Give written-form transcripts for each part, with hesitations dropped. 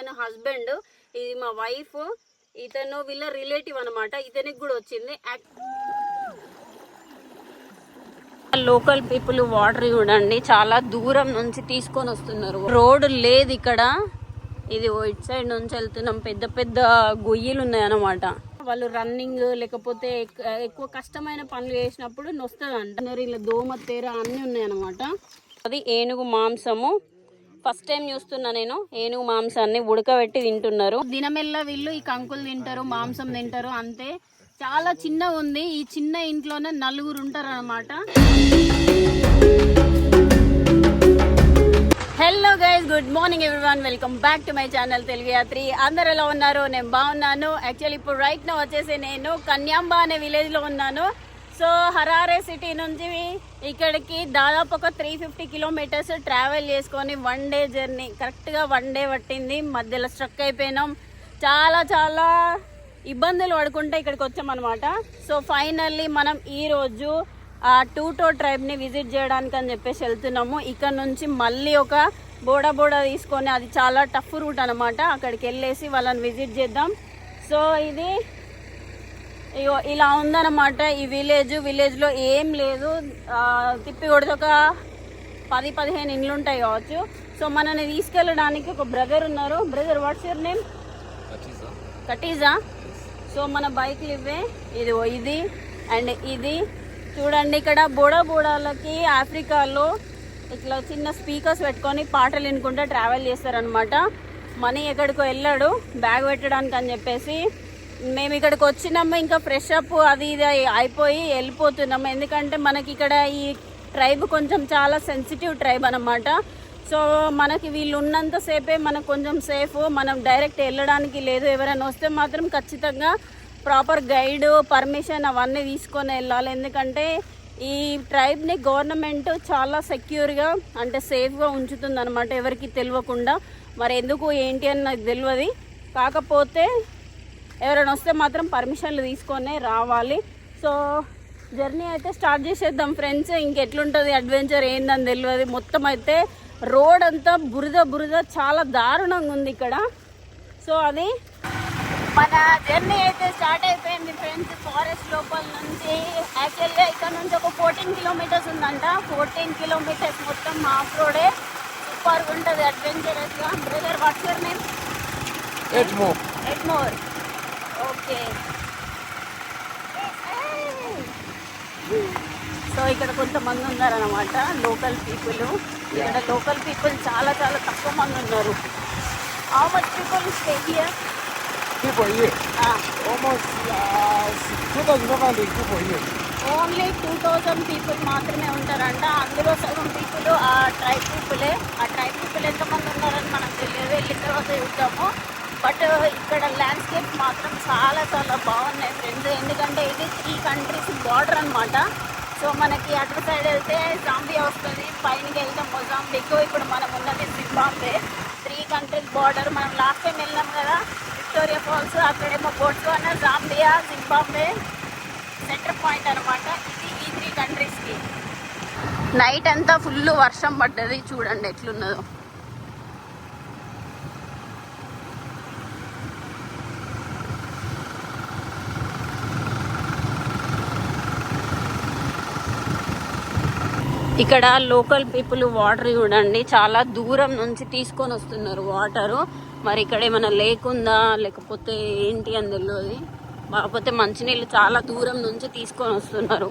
ఇతను హస్బెండ్, ఇది మా వైఫ్, ఇతను వీళ్ళ రిలేటివ్ అనమాట. ఇతనికి కూడా వచ్చింది. లోకల్ పీపుల్ వాటర్ చూడండి చాలా దూరం నుంచి తీసుకొని వస్తున్నారు. రోడ్డు లేదు ఇక్కడ, ఇది ఇట్ సైడ్ నుంచి వెళ్తున్నాం. పెద్ద పెద్ద గొయ్యిలు ఉన్నాయి అన్నమాట. వాళ్ళు రన్నింగ్ లేకపోతే ఎక్కువ కష్టమైన పనులు చేసినప్పుడు నొస్తుందంట. ఇలా దోమ తెర అన్నీ ఉన్నాయి అన్నమాట. అది ఏనుగు మాంసము. ఫస్ట్ టైం చూస్తున్నా నేను ఏనుగు మాంసాన్ని ఉడకబెట్టి తింటున్నారు. దినమెల్ల వీళ్ళు ఈ కంకులు తింటారు, మాంసం తింటారు అంతే. చాలా చిన్న ఉంది. ఈ చిన్న ఇంట్లోనే 4 ఉంటారు అనమాట. Hello guys, good morning everyone, welcome back to my channel Telugu Yatri. అందరు ఎలా ఉన్నారు? నేను బాగున్నాను. యాక్చువల్లీ ఇప్పుడు రైట్ నా వచ్చేసి నేను కన్యాంబా అనే విలేజ్ లో ఉన్నాను. సో హరారే సిటీ నుంచి ఇక్కడికి దాదాపు ఒక 350 కిలోమీటర్స్ ట్రావెల్ చేసుకొని 1 డే జర్నీ, కరెక్ట్గా 1 డే పట్టింది. మధ్యలో స్ట్రక్ అయిపోయినాం. చాలా ఇబ్బందులు పడుకుంటే ఇక్కడికి వచ్చామన్నమాట. సో ఫైనల్లీ మనం ఈరోజు ఆ టూటో ట్రైబ్ని విజిట్ చేయడానికి అని చెప్పేసి వెళ్తున్నాము. ఇక్కడ నుంచి మళ్ళీ ఒక బోడా తీసుకొని, అది చాలా టఫ్ రూట్ అనమాట. అక్కడికి వెళ్ళేసి వాళ్ళని విజిట్ చేద్దాం. సో ఇది ఇలా ఉందన్నమాట ఈ విలేజ్లో ఏం లేదు. తిప్పి కొడితే ఒక 10-15 ఇండ్లు ఉంటాయి కావచ్చు. సో మనల్ని తీసుకెళ్ళడానికి ఒక బ్రదర్ ఉన్నారు. Brother, what's your name? Katija. So మన బైక్లు ఇవే, ఇది అండ్ ఇది చూడండి. ఇక్కడ బోడాలకి ఆఫ్రికాలో ఇట్లా చిన్న స్పీకర్స్ పెట్టుకొని పాటలు వినుకుంటే ట్రావెల్ చేస్తారనమాట. మనీ ఎక్కడికో వెళ్ళాడు బ్యాగ్ పెట్టడానికి అని చెప్పేసి. మేము ఇక్కడికి వచ్చినాము, ఇంకా ఫ్రెష్ అప్ అది ఇది అయిపోయి వెళ్ళిపోతున్నాము. ఎందుకంటే మనకి ఇక్కడ ఈ ట్రైబ్ కొంచెం చాలా సెన్సిటివ్ ట్రైబ్ అనమాట. సో మనకి వీళ్ళు ఉన్నంతసేపే మనకు కొంచెం సేఫ్. మనం డైరెక్ట్ వెళ్ళడానికి లేదు. ఎవరైనా వస్తే మాత్రం ఖచ్చితంగా ప్రాపర్ గైడ్, పర్మిషన్ అవన్నీ తీసుకొని వెళ్ళాలి. ఎందుకంటే ఈ ట్రైబ్ని గవర్నమెంట్ చాలా సెక్యూర్గా అంటే సేఫ్గా ఉంచుతుంది అనమాట, ఎవరికి తెలియకుండా. మరి ఎందుకు ఏంటి అని నాకు తెలియదు. కాకపోతే ఎవరైనా వస్తే మాత్రం పర్మిషన్లు తీసుకొనే రావాలి. సో జర్నీ అయితే స్టార్ట్ చేసేద్దాం ఫ్రెండ్స్. ఇంకెట్లుంటుంది అడ్వెంచర్ ఏందని తెలియదు. మొత్తం అయితే రోడ్ అంతా బురద చాలా దారుణంగా ఉంది ఇక్కడ. సో అది మన జర్నీ అయితే స్టార్ట్ అయిపోయింది ఫ్రెండ్స్. ఫారెస్ట్ లోపల నుంచి యాక్చువల్గా ఇక్కడ నుంచి ఒక 14 కిలోమీటర్స్ ఉందంట. 14 కిలోమీటర్స్ మొత్తం ఆఫ్ రోడే. సూపర్గా ఉంటుంది అడ్వెంచరస్గా. Brother, what's your name? Edmore. Okay. So ఇక్కడ కొంతమంది ఉన్నారనమాట లోకల్ పీపుల్. ఇక్కడ లోకల్ పీపుల్ చాలా తక్కువ మంది ఉన్నారు. How much people stay here? Only 2000 people మాత్రమే ఉంటారంట. అందులో సగం పీపుల్ ఆ ట్రైబ్ పీపులే. ఆ ట్రైబ్ పీపుల్ ఎంతమంది ఉన్నారని మనకు తెలియదు, వెళ్ళిన తర్వాత చూద్దాము. బట్ ఇక్కడ ల్యాండ్స్కేప్ మాత్రం చాలా బాగున్నాయి ఫ్రెండ్స్. ఎందుకంటే ఇది 3 కంట్రీస్ బార్డర్ అనమాట. సో మనకి అటు సైడ్ వెళ్తే జాంబియా వస్తుంది, పైనకి వెళ్తే మొజాంబిక్, ఇప్పుడు మనం ఉన్నది జింబాబ్వే. 3 countries border. మనం లాస్ట్ టైం వెళ్ళాం కదా విక్టోరియా ఫాల్స్, అక్కడేమో Botswana, Zambia, Zimbabwe centre point అనమాట. ఇది ఈ 3 కంట్రీస్కి. నైట్ అంతా ఫుల్ వర్షం పడ్డది, చూడండి ఎట్లున్నదో. ఇక్కడ లోకల్ పీపుల్ వాటర్ చూడండి చాలా దూరం నుంచి తీసుకొని వస్తున్నారు వాటరు. మరి ఇక్కడ ఏమైనా లేక్ ఉందా లేకపోతే ఏంటి అని తెలియదు. కాకపోతే మంచినీళ్ళు చాలా దూరం నుంచి తీసుకొని వస్తున్నారు.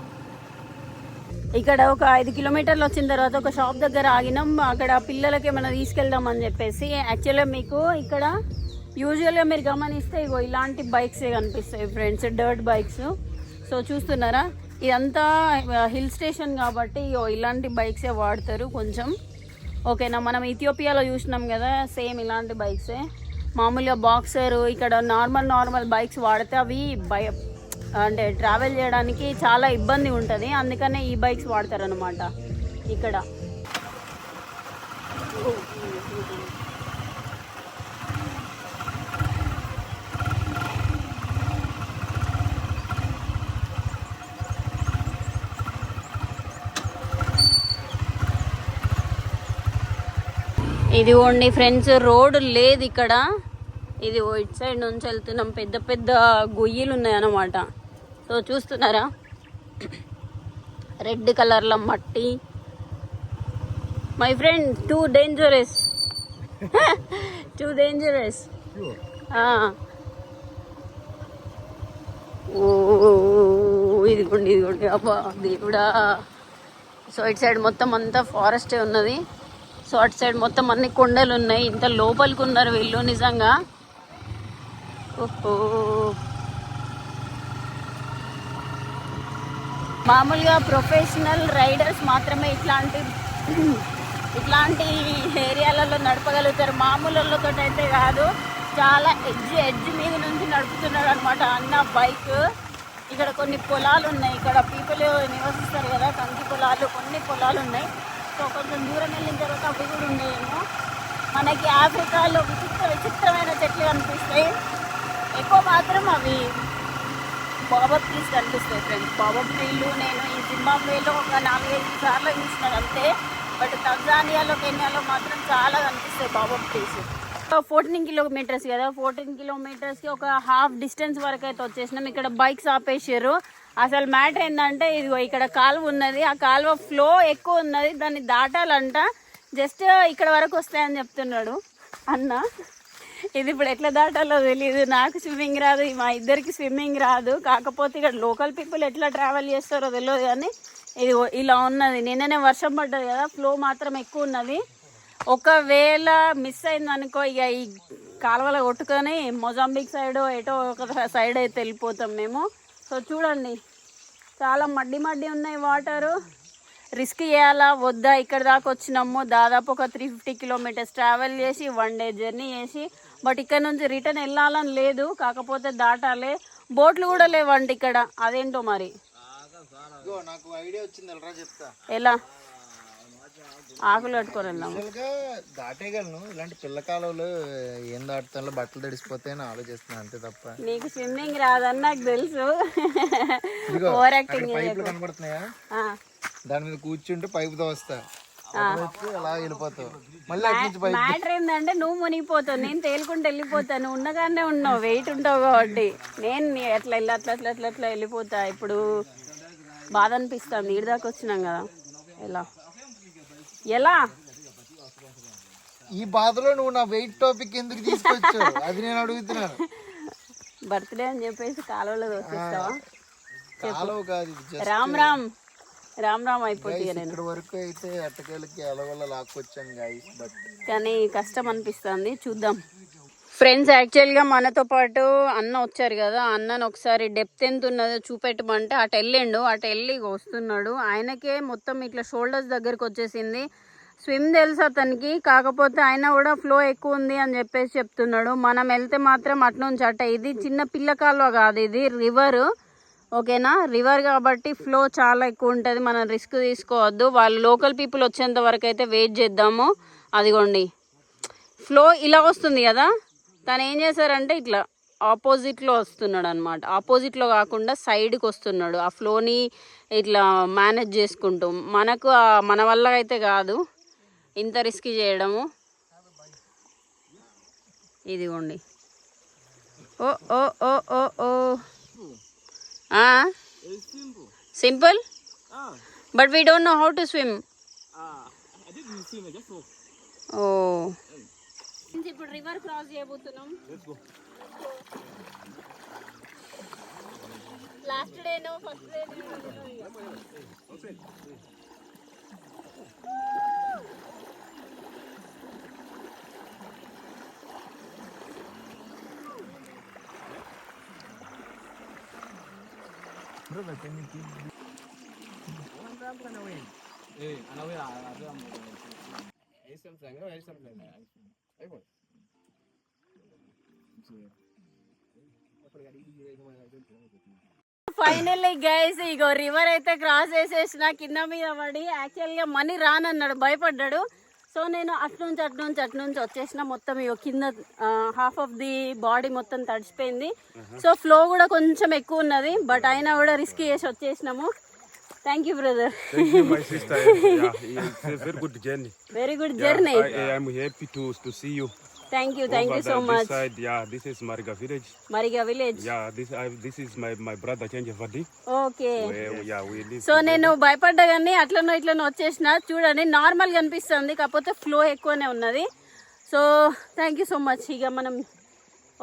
ఇక్కడ ఒక 5 కిలోమీటర్లు వచ్చిన తర్వాత ఒక షాప్ దగ్గర ఆగినాం. అక్కడ పిల్లలకి ఏమైనా తీసుకెళ్దాం అని చెప్పేసి. యాక్చువల్గా మీకు ఇక్కడ యూజువల్గా మీరు గమనిస్తే ఇగో ఇలాంటి బైక్సే కనిపిస్తాయి ఫ్రెండ్స్, డర్ట్ బైక్స్. సో చూస్తున్నారా, ఇదంతా హిల్ స్టేషన్ కాబట్టి ఇలాంటి బైక్సే వాడతారు కొంచెం. ఓకేనా, మనం ఇథియోపియాలో చూసినాం కదా సేమ్ ఇలాంటి బైక్సే. మామూలుగా బాక్సర్ ఇక్కడ నార్మల్ బైక్స్ వాడితే అవి అంటే ట్రావెల్ చేయడానికి చాలా ఇబ్బంది ఉంటుంది. అందుకనే ఈ బైక్స్ వాడతారు అనమాట ఇక్కడ. ఇది ఓన్లీ ఫ్రెండ్స్ రోడ్ లేదు ఇక్కడ. ఇది ఇటు సైడ్ నుంచి వెళ్తున్నాం. పెద్ద పెద్ద గొయ్యిలు ఉన్నాయి అన్నమాట. సో చూస్తున్నారా, రెడ్ కలర్లో మట్టి. My friend too dangerous. Too dangerous. ఇదిగోండి ఇదిగోండి, అబ్బా దేవుడా. సో ఇటు సైడ్ మొత్తం అంతా ఫారెస్టే ఉన్నది. సో అటు సైడ్ మొత్తం అన్ని కొండలు ఉన్నాయి. ఇంత లోపలికి ఉన్నారు వీళ్ళు నిజంగా. ఓహో, మామూలుగా ప్రొఫెషనల్ రైడర్స్ మాత్రమే ఇట్లాంటి ఏరియాలలో నడపగలుగుతారు. మామూలు వాళ్ళతో అయితే కాదు. చాలా ఎడ్జ్ మీద నుంచి నడుపుతున్నాడు అనమాట అన్న బైక్. ఇక్కడ కొన్ని పొలాలు ఉన్నాయి. ఇక్కడ పీపుల్ నివసిస్తారు కదా, కంకి పొలాలు, కొన్ని పొలాలు ఉన్నాయి. సో కొంచెం దూరం వెళ్ళిన తర్వాత అవి కూడా ఉన్నాయేమో. మనకి ఆఫ్రికాలో విచిత్రమైన చెట్లు కనిపిస్తాయి. ఎక్కువ మాత్రం అవి బాబబ్ ట్రీస్ కనిపిస్తాయి ఫ్రెండ్స్. బాబబ్ ట్రీలు నేను ఈ జింబాబ్వేలో ఒక 4-5 సార్లు చూసినాను అంతే. బట్ తంజానియాలో, కెన్యాలో మాత్రం చాలా కనిపిస్తాయి బాబబ్ ట్రీస్. 14 కిలోమీటర్స్ కదా, 14 కిలోమీటర్స్కి ఒక హాఫ్ డిస్టెన్స్ వరకు అయితే వచ్చేసినాం. ఇక్కడ బైక్స్ ఆపేసారు. అసలు మ్యాటర్ ఏంటంటే, ఇదిగో ఇక్కడ కాలువ ఉన్నది. ఆ కాలువ ఫ్లో ఎక్కువ ఉన్నది, దాన్ని దాటాలంట. జస్ట్ ఇక్కడ వరకు వస్తాయని చెప్తున్నాడు అన్న. ఇది ఇప్పుడు ఎట్లా దాటాలో తెలియదు. నాకు స్విమ్మింగ్ రాదు, మా ఇద్దరికి స్విమ్మింగ్ రాదు. కాకపోతే ఇక్కడ లోకల్ పీపుల్ ఎట్లా ట్రావెల్ చేస్తారో తెలియదు. కానీ ఇది ఇలా ఉన్నది. నిన్ననే వర్షం పడ్డది కదా, ఫ్లో మాత్రం ఎక్కువ ఉన్నది. ఒకవేళ మిస్ అయింది అనుకో, ఇక ఈ కాలువలో కొట్టుకొని మొజాంబిక్ సైడ్ ఎటో ఒక సైడ్ అయితే వెళ్ళిపోతాం మేము. సో చూడండి, చాలా మడ్డి ఉన్నాయి వాటరు. రిస్క్ చేయాలా వద్దా? ఇక్కడ దాకా వచ్చినాము. దాదాపు ఒక 350 కిలోమీటర్స్ ట్రావెల్ చేసి 1 డే జర్నీ చేసి. బట్ ఇక్కడ నుంచి రిటర్న్ వెళ్ళాలని లేదు, కాకపోతే దాటాలి. బోట్లు కూడా లేవండి ఇక్కడ. అదేంటో మరి. నాకు ఐడియా వచ్చింది, చెప్తా. ఎలా? ఆకులు కట్టుకొని వెళ్దాము. దాటేయగలను. ఇలాంటి పిల్ల కాలువలు ఏం దాటుతాలో బట్టలు తడిసిపోతాయని ఆలోచిస్తున్నాను అంతే తప్ప. నీకు స్విమ్మింగ్ రాదని నాకు తెలుసు. Over acting. పైపులు కనబడుతున్నాయా? దాని మీద కూర్చుంటే పైపుతో వస్తా, అలా వెళ్ళిపోతావు. మళ్ళీ మ్యాటర్ ఏంటంటే, నువ్వు మునిగిపోతావు, నేను తేలుకుంటూ వెళ్ళిపోతాను. ఉన్నగానే ఉన్నావు, వెయిట్ ఉంటావు కాబట్టి. నేను ఎట్లా వెళ్ళి అట్లా వెళ్ళిపోతా. ఇప్పుడు బాధ అనిపిస్తుంది. ఈడి దాకా వచ్చినాం కదా, ఎలా ఈ బాధలో నువ్వు నా వెయిట్ టాపిక్ ఎందుకు తీసుకొచ్చావు అది నేను అడుగుతున్నాను. బర్త్డే అని చెప్పేసి కాలువలో దోసేస్తావా? కాలువ కాదు, రామ్ అయిపోతుంది. నేను ఇక్కడ వరకు అయితే అట్టకేలకి అలవల్ల లాక్కొచ్చాను గైస్. బట్ కానీ కష్టం అనిపిస్తుంది. చూద్దాం ఫ్రెండ్స్. యాక్చువల్గా మనతో పాటు అన్న వచ్చారు కదా, అన్నను ఒకసారి డెప్త్ ఎంత ఉన్నదో చూపెట్టమంటే అటు వెళ్ళి వస్తున్నాడు. ఆయనకే మొత్తం ఇట్లా షోల్డర్స్ దగ్గరికి వచ్చేసింది. స్విమ్ తెలుసు అతనికి, కాకపోతే ఆయన కూడా ఫ్లో ఎక్కువ ఉంది అని చెప్పేసి చెప్తున్నాడు. మనం వెళ్తే మాత్రం అటు నుంచి అట్ట. ఇది చిన్న పిల్ల కాలువ కాదు, ఇది రివర్. ఓకేనా, రివర్ కాబట్టి ఫ్లో చాలా ఎక్కువ ఉంటుంది. మనం రిస్క్ తీసుకోవద్దు. వాళ్ళు లోకల్ పీపుల్ వచ్చేంత వరకు అయితే వెయిట్ చేద్దాము. అదిగోండి, ఫ్లో ఇలా వస్తుంది కదా. తను ఏం చేశారంటే ఇట్లా ఆపోజిట్లో వస్తున్నాడు అనమాట. ఆపోజిట్లో కాకుండా సైడ్కి వస్తున్నాడు, ఆ ఫ్లోని ఇట్లా మేనేజ్ చేసుకుంటూ. మన వల్ల అయితే కాదు ఇంత రిస్క్ చేయడము. ఇదిగోండి, ఓ ఓ ఓ ఓ ఓ simple, but we don't know how to swim. ఓ, ఇప్పుడు రివర్ క్రాస్ చేయబోతున్నాం. లాస్ట్ డేనో ఫస్ట్ డే ఫైనల్లీ గైస్, ఇగో రివర్ అయితే క్రాస్ చేసేసిన కింద మీద పడి. యాక్చువల్గా మనీ రానన్నాడు, భయపడ్డాడు. సో నేను అటు నుంచి వచ్చేసిన. మొత్తం ఇగో కింద హాఫ్ ఆఫ్ ది బాడీ మొత్తం తడిసిపోయింది. సో ఫ్లో కూడా కొంచెం ఎక్కువ ఉన్నది, బట్ అయినా కూడా రిస్క్ చేసి వచ్చేసినాము. Thank you brother. Thank you, my sister. Yeah, it's a very good journey. Very good Yeah, journey. I am happy to see you. Thank you Over so this much. side, yeah, this is Mariga village. మరిగా village. Yeah, this is my brother Chenje Vadi. Okay. We live. So నేను భయపడ్డా కానీ అట్లనో ఇట్లనో వచ్చేసిన. చూడండి నార్మల్గా అనిపిస్తుంది, కాకపోతే flow ఎక్కువనే ఉన్నది. So thank you so much. ఇక మనం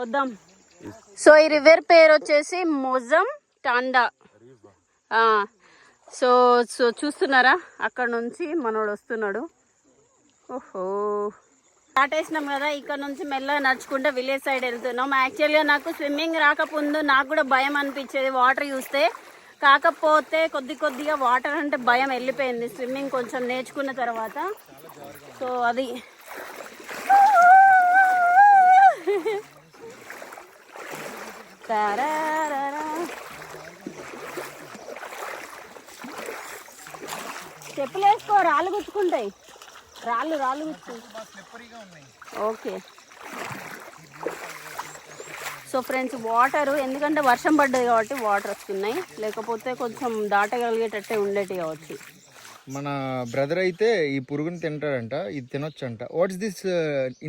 వద్దాం. సో ఈ రివర్ పేరు వచ్చేసి మొజం టాండా. సో సో చూస్తున్నారా, అక్కడ నుంచి మనోడు వస్తున్నాడు. ఓహో స్టార్ట్ వేసినాం కదా, ఇక్కడ నుంచి మెల్లగా నడుచుకుంటే విలేజ్ సైడ్ వెళ్తున్నాం. యాక్చువల్గా నాకు స్విమ్మింగ్ రాకముందు నాకు కూడా భయం అనిపించేది వాటర్ చూస్తే. కాకపోతే కొద్దిగా వాటర్ అంటే భయం వెళ్ళిపోయింది స్విమ్మింగ్ కొంచెం నేర్చుకున్న తర్వాత. సో అది చెప్పులు వేసుకో, రాళ్ళు గుచ్చుకుంటాయి. రాళ్ళు గుచ్చుకుంటాయి. ఓకే. సో ఫ్రెండ్స్ వాటర్ ఎందుకంటే వర్షం పడ్డది కాబట్టి వాటర్ వస్తున్నాయి, లేకపోతే కొంచెం దాటగలిగేటట్టే ఉండేటి కావచ్చు. మన బ్రదర్ అయితే ఈ పురుగుని తింటాడంట, ఇది తినొచ్చంట. What's this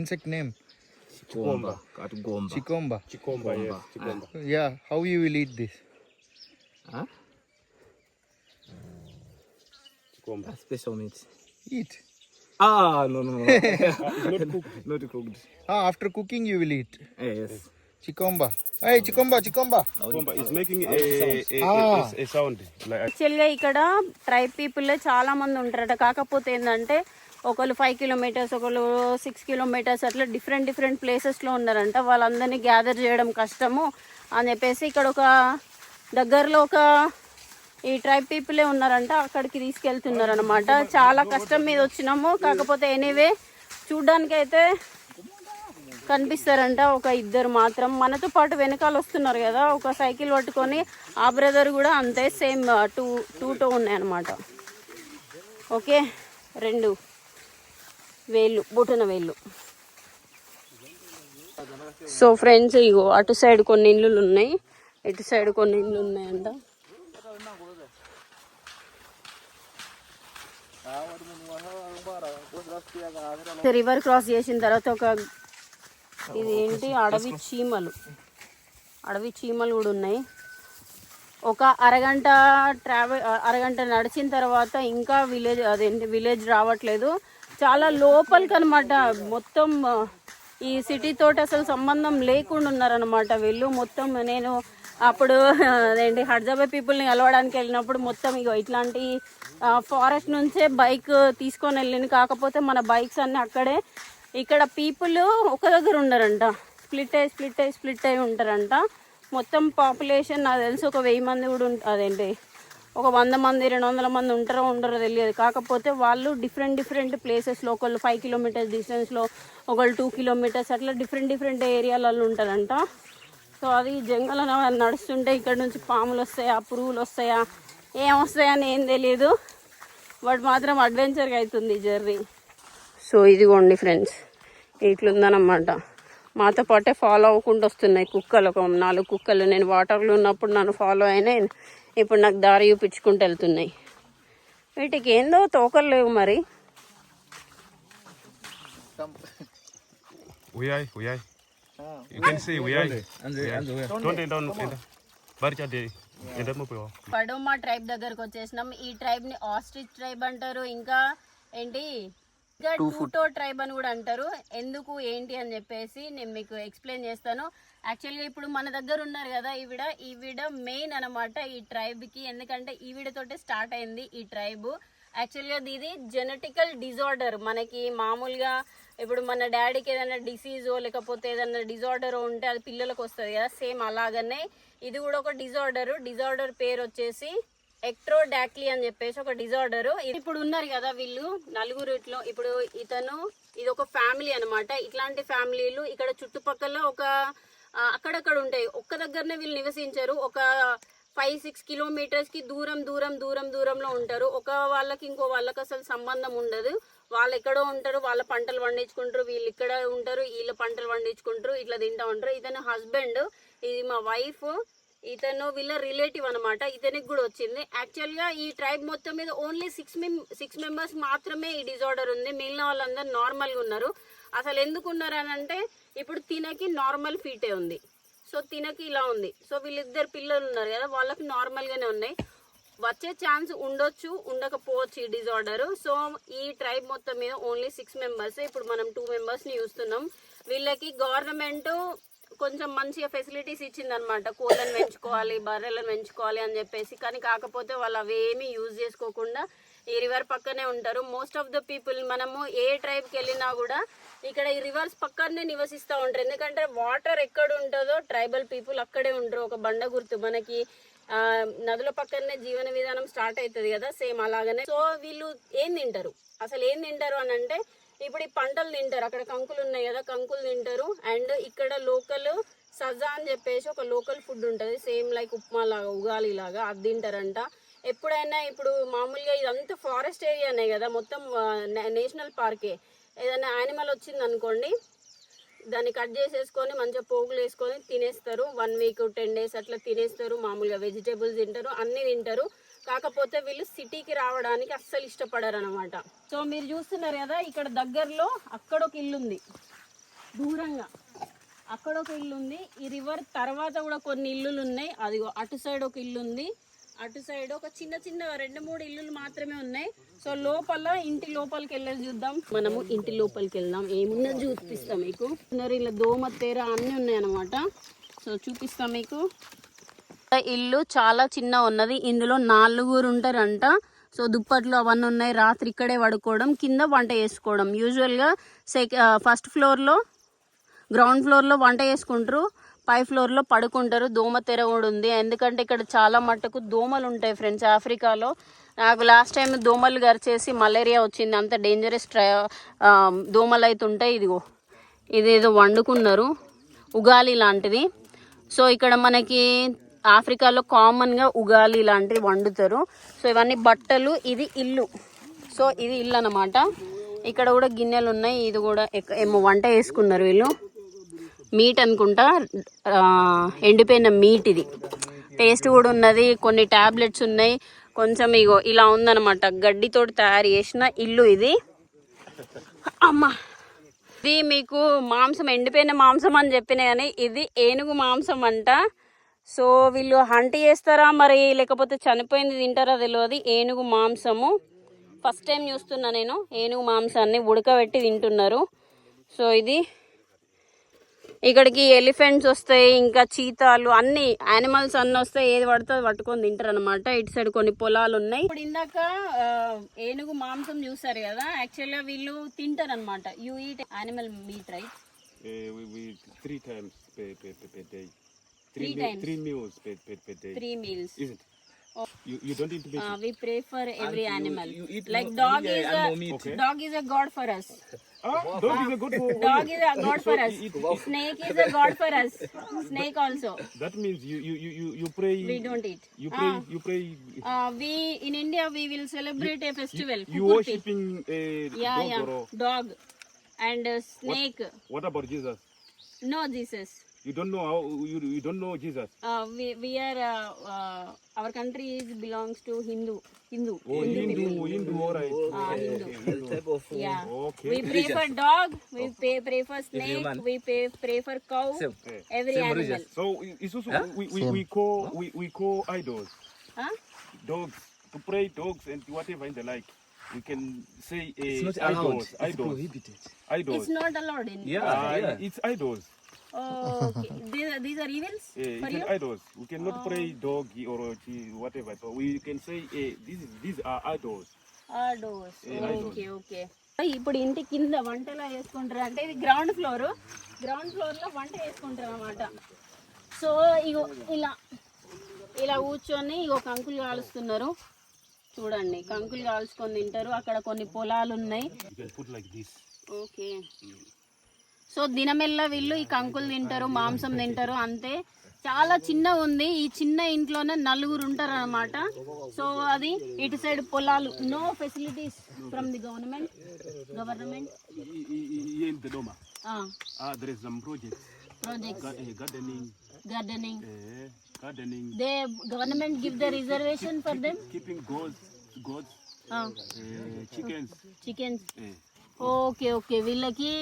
insect name? Chikomba. Chikomba. Chikomba, yes. Chikomba. Yeah, how you will eat this? Chikomba. Special meat. Eat. No. Not cooked. After cooking you will eat Yes. Chikomba. Chikomba. Chikomba is making a sound. Like యాక్చువల్గా ఇక్కడ tribe people చాలా మంది ఉంటారట. కాకపోతే ఏంటంటే ఒకళ్ళు 5 kilometres, ఒకళ్ళు 6 kilometres అట్లా డిఫరెంట్ ప్లేసెస్లో ఉన్నారంట. వాళ్ళందరినీ గ్యాదర్ చేయడం కష్టము అని చెప్పేసి ఇక్కడ ఒక దగ్గరలో ఒక ఈ ట్రైబ్ పీపులే ఉన్నారంట, అక్కడికి తీసుకెళ్తున్నారు అనమాట. చాలా కష్టం మీద వచ్చినాము. కాకపోతే ఎనీవే చూడ్డానికి అయితే కనిపిస్తారంట ఒక ఇద్దరు మాత్రం. మనతో పాటు వెనకాల వస్తున్నారు కదా ఒక సైకిల్ పట్టుకొని, ఆ బ్రదర్ కూడా అంతే సేమ్ టూ ఉన్నాయన్నమాట. ఓకే, 2 వేళ్ళు, బొటన వేళ్ళు. సో ఫ్రెండ్స్ ఇగో అటు సైడ్ కొన్ని ఇళ్ళు ఉన్నాయి, ఇటు సైడ్ కొన్ని ఇళ్ళు ఉన్నాయంట. రివర్ క్రాస్ చేసిన తర్వాత ఒక ఇదేంటి అడవి చీమలు కూడా ఉన్నాయి. ఒక అరగంట నడిచిన తర్వాత ఇంకా విలేజ్ రావట్లేదు. చాలా లోపలికి అనమాట. మొత్తం ఈ సిటీ తోటి అసలు సంబంధం లేకుండా ఉన్నారనమాట వీళ్ళు మొత్తం. నేను అప్పుడు అదేంటి హడ్జాబా పీపుల్ని కలవడానికి వెళ్ళినప్పుడు మొత్తం ఇగో ఇట్లాంటి ఫారెస్ట్ నుంచే బైక్ తీసుకొని వెళ్ళింది. కాకపోతే మన బైక్స్ అన్నీ అక్కడే. ఇక్కడ పీపుల్ ఒక దగ్గర ఉండరంట, స్ప్లిట్ అయి ఉంటారంట. మొత్తం పాపులేషన్ నాకు తెలిసి ఒక 1000 మంది కూడా అదేంటి ఒక 100 మంది 200 మంది ఉండరో తెలియదు. కాకపోతే వాళ్ళు డిఫరెంట్ ప్లేసెస్లో, ఒకళ్ళు 5 కిలోమీటర్స్ డిస్టెన్స్లో, ఒకళ్ళు 2 కిలోమీటర్స్ అట్లా డిఫరెంట్ ఏరియాలలో ఉంటారంట. సో అది జంగల్ నడుస్తుంటే ఇక్కడ నుంచి పాములు వస్తాయా, పురుగులు వస్తాయా, ఏం వస్తాయని ఏం తెలియదు. బట్ మాత్రం అడ్వెంచర్గా అవుతుంది జర్నీ. సో ఇదిగోండి ఫ్రెండ్స్, ఇట్లుందనమాట. మాతో పాటే ఫాలో అవ్వకుండా వస్తున్నాయి కుక్కలు, ఒక 4 కుక్కలు. నేను వాటర్లో ఉన్నప్పుడు నన్ను ఫాలో అయినాయి, ఇప్పుడు నాకు దారి చూపించుకుంటూ వెళ్తున్నాయి. వీటికి ఏందో తోకలు లేవు మరి. Uyai. You can see Uyai. Don't. Barcha de. Padoma tribe దగ్గరకు వచ్చేసినాం. ఈ ట్రైబ్ ని ఆస్ట్రిచ్ ట్రైబ్ అంటారు, ఇంకా ఏంటి టూటో ట్రైబ్ అని కూడా అంటారు. ఎందుకు ఏంటి అని చెప్పేసి నేను మీకు ఎక్స్ప్లెయిన్ చేస్తాను. యాక్చువల్గా ఇప్పుడు మన దగ్గర ఉన్నారు కదా ఈవిడ మెయిన్ అనమాట ఈ ట్రైబ్కి. ఎందుకంటే ఈవిడతోటే స్టార్ట్ అయింది ఈ ట్రైబ్. యాక్చువల్గా ఇది జెనెటికల్ డిజార్డర్. మనకి మామూలుగా ఇప్పుడు మన డాడీకి ఏదైనా డిసీజో లేకపోతే ఏదైనా డిజార్డర్ ఉంటే అది పిల్లలకు వస్తుంది కదా, సేమ్ అలాగనే ఇది కూడా ఒక డిజార్డర్ పేరు వచ్చేసి ఎక్ట్రోడాక్లీ అని చెప్పేసి ఒక డిజార్డర్. ఇప్పుడు ఉన్నారు కదా వీళ్ళు 4 ఇట్లో. ఇప్పుడు ఇది ఒక ఫ్యామిలీ అనమాట. ఇట్లాంటి ఫ్యామిలీలు ఇక్కడ చుట్టుపక్కల అక్కడక్కడ ఉంటాయి. ఒక్క దగ్గరనే వీళ్ళు నివసించరు. ఒక 5-6 కిలోమీటర్స్ కి దూరంలో ఉంటారు. ఒక వాళ్ళకి ఇంకో వాళ్ళకి అసలు సంబంధం ఉండదు. వాళ్ళు ఎక్కడో ఉంటారు, వాళ్ళ పంటలు పండించుకుంటారు, వీళ్ళు ఇక్కడ ఉంటారు, వీళ్ళ పంటలు పండించుకుంటారు, ఇట్లా తింటా ఉంటారు. ఇతను హస్బెండ్, ఇది మా వైఫ్. ఇతను వీళ్ళ రిలేటివ్ అనమాట. ఇతనికి కూడా వచ్చింది. యాక్చువల్గా ఈ ట్రైబ్ మొత్తం మీద ఓన్లీ 6 మెంబర్స్ మాత్రమే ఈ డిజార్డర్ ఉంది. మిగిలిన వాళ్ళందరూ నార్మల్గా ఉన్నారు. అసలు ఎందుకు ఉన్నారు అని అంటే ఇప్పుడు తినకి నార్మల్ ఫీటే ఉంది. సో తినకి ఇలా ఉంది. సో వీళ్ళిద్దరు పిల్లలు ఉన్నారు కదా, వాళ్ళకి నార్మల్గానే ఉన్నాయి. వచ్చే ఛాన్స్ ఉండొచ్చు, ఉండకపోవచ్చు ఈ డిజార్డర్. సో ఈ ట్రైబ్ మొత్తం మీద ఓన్లీ 6 మెంబర్స్. ఇప్పుడు మనం 2 మెంబర్స్ని చూస్తున్నాం. వీళ్ళకి గవర్నమెంట్ కొంచెం మంచిగా ఫెసిలిటీస్ ఇచ్చిందనమాట. కోళ్ళని పెంచుకోవాలి, బర్రెలను పెంచుకోవాలి అని చెప్పేసి. కానీ కాకపోతే వాళ్ళు అవేమీ యూజ్ చేసుకోకుండా ఈ రివర్ పక్కనే ఉంటారు. మోస్ట్ ఆఫ్ ద పీపుల్ మనము ఏ ట్రైబ్కి వెళ్ళినా కూడా ఇక్కడ ఈ రివర్స్ పక్కనే నివసిస్తూ ఉంటారు. ఎందుకంటే వాటర్ ఎక్కడ ఉంటుందో ట్రైబల్ పీపుల్ అక్కడే ఉంటారు. ఒక బండ గుర్తు మనకి నదుల పక్కనే జీవన విధానం స్టార్ట్ అవుతుంది కదా, సేమ్ అలాగనే. సో వీళ్ళు ఏం తింటారు, అసలు ఏం తింటారు అని అంటే ఇప్పుడు ఈ పంటలు తింటారు. అక్కడ కంకులు ఉన్నాయి కదా, కంకులు తింటారు. అండ్ ఇక్కడ లోకల్ సజా అని చెప్పేసి ఒక లోకల్ ఫుడ్ ఉంటుంది, సేమ్ లైక్ ఉప్మా లాగా, ఉగాలి లాగా, అది తింటారంట. ఎప్పుడైనా ఇప్పుడు మామూలుగా ఇదంతా ఫారెస్ట్ ఏరియానే కదా, మొత్తం నేషనల్ పార్కే. ఏదైనా యానిమల్ వచ్చింది అనుకోండి, దాన్ని కట్ చేసేసుకొని మంచిగా పోగులు వేసుకొని తినేస్తారు. 1 వీక్ 10 డేస్ అట్లా తినేస్తారు. మామూలుగా వెజిటేబుల్స్ తింటారు, అన్నీ తింటారు. కాకపోతే వీళ్ళు సిటీకి రావడానికి అస్సలు ఇష్టపడరు అనమాట. సో మీరు చూస్తున్నారు కదా, ఇక్కడ దగ్గరలో అక్కడ ఒక ఇల్లు ఉంది, దూరంగా అక్కడ ఒక ఇల్లు ఉంది. ఈ రివర్ తర్వాత కూడా కొన్ని ఇల్లులు ఉన్నాయి. అదిగో అటు సైడ్ ఒక ఇల్లు ఉంది, అటు సైడ్ ఒక చిన్న 2-3 ఇల్లులు మాత్రమే ఉన్నాయి. సో లోపల ఇంటి లోపలికి వెళ్ళేది చూద్దాం. మనము ఇంటి లోపలికి వెళ్దాం, ఏమున్నా చూపిస్తాం మీకు. ఇలా దోమ తెర అన్నీ ఉన్నాయి అనమాట. సో చూపిస్తాం మీకు. ఇల్లు చాలా చిన్న ఉన్నది. ఇందులో 4 ఉంటారంట. సో దుప్పట్లు అవన్నీ ఉన్నాయి. రాత్రి ఇక్కడే పడుకోవడం, కింద వంట చేసుకోవడం. యూజువల్గా ఫస్ట్ ఫ్లోర్లో, గ్రౌండ్ ఫ్లోర్లో వంట చేసుకుంటారు, పై ఫ్లోర్లో పడుకుంటారు. దోమ తెర కూడా ఉంది. ఎందుకంటే ఇక్కడ చాలా మట్టుకు దోమలు ఉంటాయి ఫ్రెండ్స్. ఆఫ్రికాలో నాకు లాస్ట్ టైం దోమలు గరిచేసి మలేరియా వచ్చింది. అంత డేంజరస్ దోమలు అయితే ఉంటాయి. ఇదేదో వండుకున్నారు, ఉగాలి లాంటిది. సో ఇక్కడ మనకి ఆఫ్రికాలో కామన్గా ఉగాలి లాంటివి వండుతారు. సో ఇవన్నీ బట్టలు, ఇది ఇల్లు. సో ఇది ఇల్లు అన్నమాట. ఇక్కడ కూడా గిన్నెలు ఉన్నాయి. ఇది కూడా ఏమో వంట వేసుకున్నారు వీళ్ళు. మీట్ అనుకుంటా, ఎండిపోయిన మీట్. ఇది టేస్ట్ కూడా ఉన్నది. కొన్ని టాబ్లెట్స్ ఉన్నాయి. కొంచెం ఇగో ఇలా ఉందన్నమాట. గడ్డితోటి తయారు చేసిన ఇల్లు ఇది. అమ్మా, ఇది మీకు మాంసం, ఎండిపోయిన మాంసం అని చెప్పిన కానీ ఇది ఏనుగు మాంసం అంట. సో వీళ్ళు హంట్ చేస్తారా మరి లేకపోతే చనిపోయింది తింటారా తెలియదు. ఏనుగు మాంసము ఫస్ట్ టైం చూస్తున్నా నేను. ఏనుగు మాంసాన్ని ఉడకబెట్టి తింటున్నారు. సో ఇది ఇక్కడికి ఎలిఫెంట్స్ వస్తాయి, ఇంకా చీతాలు, అన్ని యానిమల్స్ అన్నీ వస్తాయి. ఏది పడితే అది పట్టుకొని తింటారు అనమాట. ఇటు సైడ్ కొన్ని పొలాలు ఉన్నాయి. ఇప్పుడు ఇందాక ఏనుగు మాంసం చూసారు కదా, యాక్చువల్గా వీళ్ళు తింటారు అనమాట. You eat animal meet right? We 3 times per day. 3 meals per day. 3 meals. Is it? Oh. You don't eat meat? We pray for every animal. You eat like no, dog yeah, is and a no meat. Okay. dog is a god for us. Dog is a good for Dog is a god for us. Snake is a god for us. Snake also. That means you pray. We don't eat. You pray. We in India we will celebrate a festival. You Kukurti. worshiping a dog or dog and snake. what about Jesus? No Jesus. You don't know how you don't know Jesus. We are our country is belongs to Hindu. Oh, Hindu, all right. Hindu. Type of food. Yeah. Okay. We pray for dog. We pray for snake. human. We pray for cow. Same. Every Same animal. religion. So it's also we call idols Huh? dogs to pray dogs and whatever in the like. We can say It's not allowed. idols. It's prohibited. Idols. It's not allowed in. Yeah. It's idols. Oh, okay. These are evils for It's you. idols. We cannot pray dog or whatever. So we can say these are idols. Doors. Okay okay. ఇప్పుడు ఇంటి కింద వంటలా చేసుకుంటారు అంటే ఇది ground floor లో వంట చేసుకుంటారు అన్నమాట. సో ఇగో ఇలా కూర్చొని ఇగో కంకులు కాలుస్తున్నారు. చూడండి, కంకులు కాల్చుకొని తింటారు. అక్కడ కొన్ని పొలాలు ఉన్నాయి. You can put like this. Okay. So దినమెల్లా వీళ్ళు ఈ కంకులు తింటారు, మాంసం తింటారు, అంతే. చాలా చిన్న ఉంది. ఈ చిన్న ఇంట్లోనే 4 ఉంటారు అనమాట. సో అది ఇటు సైడ్ పొలాలు. No facilities from the government. In the Doma. There is some projects. Gardening. gardening, They government give the reservation for them. keeping goats, chickens. Chickens. Eh. Okay okay వీళ్ళకి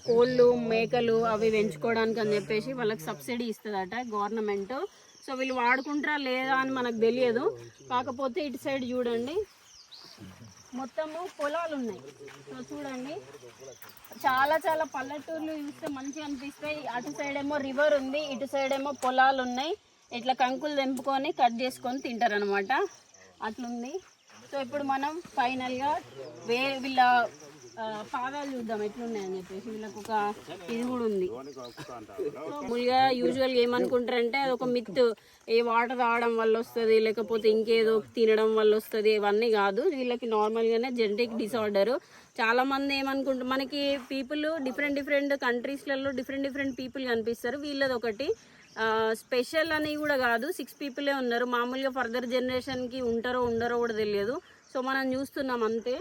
కోళ్ళు మేకలు అవి పెంచుకోవడానికి అని చెప్పేసి వాళ్ళకి సబ్సిడీ ఇస్తుందట గవర్నమెంట్. సో వీళ్ళు వాడుకుంటారా లేదా అని మనకు తెలియదు. కాకపోతే ఇటు సైడ్ చూడండి మొత్తము పొలాలు ఉన్నాయి. సో చూడండి చాలా చాలా పల్లెటూర్లు చూస్తే మంచిగా అనిపిస్తాయి. అటు సైడ్ ఏమో రివర్ ఉంది, ఇటు సైడ్ ఏమో పొలాలు ఉన్నాయి. ఇట్లా కంకులు తెంపుకొని కట్ చేసుకొని తింటారనమాట, అట్లుంది. సో ఇప్పుడు మనం ఫైనల్గా వీళ్ళ పాదాలు చూద్దాం ఎట్లున్నాయని చెప్పేసి. వీళ్ళకి ఒక ఇది కూడా ఉంది. మామూలుగా యూజువల్గా ఏమనుకుంటారంటే అది ఒక మిత్, ఏ వాటర్ తాగడం వల్ల వస్తుంది లేకపోతే ఇంకేదో తినడం వల్ల వస్తుంది, ఇవన్నీ కాదు. వీళ్ళకి నార్మల్గానే జెనెటిక్ డిసార్డర్. చాలామంది ఏమనుకుంటారు, మనకి పీపుల్ డిఫరెంట్ కంట్రీస్లలో డిఫరెంట్ పీపుల్ కనిపిస్తారు. వీళ్ళది ఒకటి స్పెషల్ అని కూడా కాదు, 6 పీపులే ఉన్నారు. మామూలుగా ఫర్దర్ జనరేషన్కి ఉంటారో ఉండరో కూడా తెలియదు. సో మనం చూస్తున్నాం అంతే.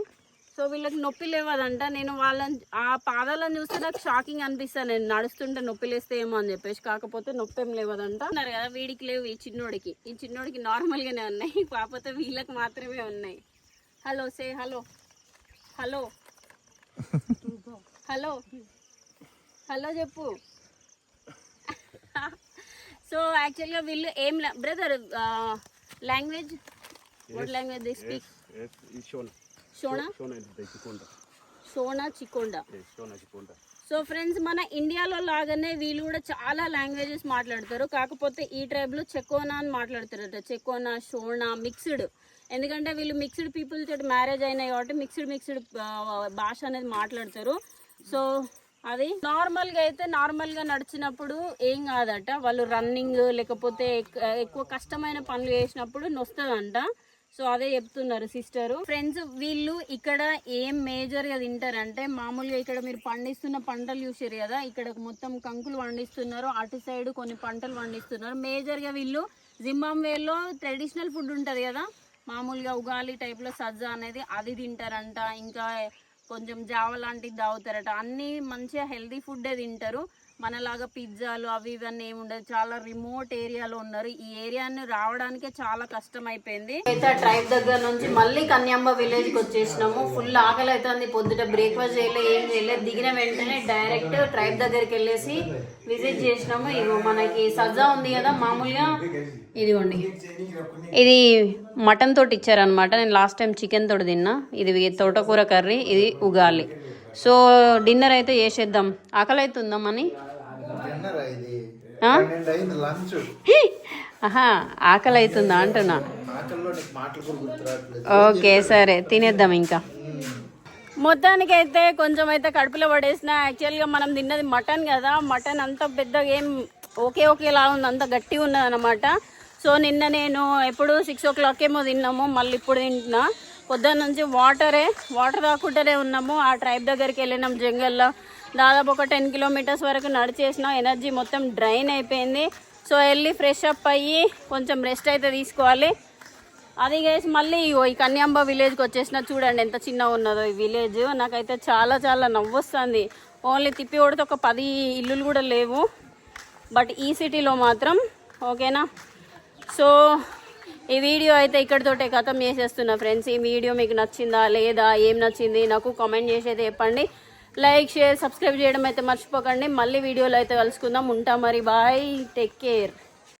సో వీళ్ళకి నొప్పి లేవదంట. నేను వాళ్ళని ఆ పాదాలను చూస్తే నాకు షాకింగ్ అనిపిస్తాను, నేను నడుస్తుంటే నొప్పి లేస్తే ఏమో అని చెప్పేసి. కాకపోతే నొప్పి ఏం లేవదంట అన్నారు కదా. వీడికి లేవు, ఈ చిన్నోడికి నార్మల్గానే ఉన్నాయి, కాకపోతే వీళ్ళకి మాత్రమే ఉన్నాయి. హలో సే హలో హలో హలో హలో చెప్పు. సో యాక్చువల్గా వీళ్ళు ఏం brother language what language they speak? Yes, it's Shona. షోనా Shona is the Chikonda. షోనా చికొండా. Yes, Shona Chikonda. So friends మన ఇండియాలో లాగానే వీళ్ళు కూడా చాలా లాంగ్వేజెస్ మాట్లాడతారు. కాకపోతే ఈ ట్రైబ్లో చెకోనా అని మాట్లాడతారట. చెకోనా షోనా మిక్స్డ్, ఎందుకంటే వీళ్ళు మిక్స్డ్ పీపుల్ తోటి మ్యారేజ్ అయినాయి కాబట్టి మిక్స్డ్ భాష అనేది మాట్లాడతారు. సో అది నార్మల్గా అయితే నార్మల్గా నడిచినప్పుడు ఏం కాదట. వాళ్ళు రన్నింగ్ లేకపోతే ఎక్కువ కష్టమైన పనులు చేసినప్పుడు నొస్తుందంట. సో అదే చెప్తున్నారు సిస్టరు. ఫ్రెండ్స్ వీళ్ళు ఇక్కడ ఏం మేజర్గా తింటారంటే, మామూలుగా ఇక్కడ మీరు పండిస్తున్న పంటలు చూసారు కదా, ఇక్కడ మొత్తం కంకులు పండిస్తున్నారు, అటు సైడ్ కొన్ని పంటలు పండిస్తున్నారు. మేజర్గా వీళ్ళు జింబాబ్వేలో ట్రెడిషనల్ ఫుడ్ ఉంటుంది కదా, మామూలుగా ఉగాలి టైప్లో సజ్జా అనేది, అది తింటారంట. ఇంకా కొంచెం జావ లాంటివి తాగుతారట. అన్నీ మంచిగా హెల్దీ ఫుడ్డే తింటారు. మనలాగా పిజ్జాలు అవి ఇవన్నీ ఏమి ఉండదు. చాలా రిమోట్ ఏరియాలో ఉన్నారు. ఈ ఏరియాని రావడానికే చాలా కష్టం అయిపోయింది. అయితే ట్రైబ్ దగ్గర నుంచి మళ్ళీ కన్యాంబ విలేజ్కి వచ్చేసినాము. ఫుల్ ఆకలి అవుతుంది. పొద్దుట బ్రేక్ఫాస్ట్ చేయలేదు, ఏం చేయలేదు. దిగిన వెంటనే డైరెక్ట్ ట్రైబ్ దగ్గరికి వెళ్ళేసి విజిట్ చేసినాము. ఇగో మనకి సజ్జా ఉంది కదా, మామూలుగా ఇదిగోండి, ఇది మటన్ తోటి ఇచ్చారనమాట. నేను లాస్ట్ టైం చికెన్ తోటి తిన్నా. ఇది తోటకూర కర్రీ, ఇది ఉగాలి. సో డిన్నర్ అయితే చేసేద్దాం. ఆకలి అవుతుందా మని? ఆహా ఆకలి అవుతుందా అంటున్నా. ఓకే సరే తినేద్దాం. ఇంకా మొత్తానికి అయితే కొంచెం అయితే కడుపులో పడేసిన. యాక్చువల్గా మనం తిన్నది మటన్ కదా, మటన్ అంత పెద్దగా ఏం ఒకేలా ఉంది, అంత గట్టిగా ఉన్నది అనమాట. సో నిన్న నేను ఎప్పుడు 6 o'clock ఏమో తిన్నాము, మళ్ళీ ఇప్పుడు తింటున్నా. పొద్దున్న నుంచి వాటర్ తాకుంటూనే ఉన్నాము. ఆ ట్రైబ్ దగ్గరికి వెళ్ళినాం జంగల్లో. దాదాపు ఒక 10 kilometers వరకు నడిచేసినాం. ఎనర్జీ మొత్తం డ్రైన్ అయిపోయింది. సో వెళ్ళి ఫ్రెష్ అప్ అయ్యి కొంచెం రెస్ట్ అయితే తీసుకోవాలి. అది చేసి మళ్ళీ ఈ కన్యాంబ విలేజ్కి వచ్చేసిన. చూడండి ఎంత చిన్నగా ఉన్నదో ఈ విలేజ్. నాకైతే చాలా చాలా నవ్వొస్తుంది. ఓన్లీ తిప్పి కొడితే ఒక 10 ఇల్లులు కూడా లేవు, బట్ ఈ సిటీలో మాత్రం ఓకేనా. సో ఈ వీడియో అయితే ఇక్కడితోటే ఖతం చేసేస్తున్నా ఫ్రెండ్స్. ఈ వీడియో మీకు నచ్చిందా లేదా, ఏం నచ్చింది నాకు కామెంట్ చేసి అయితే చెప్పండి. లైక్ షేర్ సబ్స్క్రైబ్ చేయడం అయితే మర్చిపోకండి. మళ్ళీ వీడియోలో అయితే కలుసుకుందాం. ఉంటాం మరి, బాయ్, టేక్ కేర్.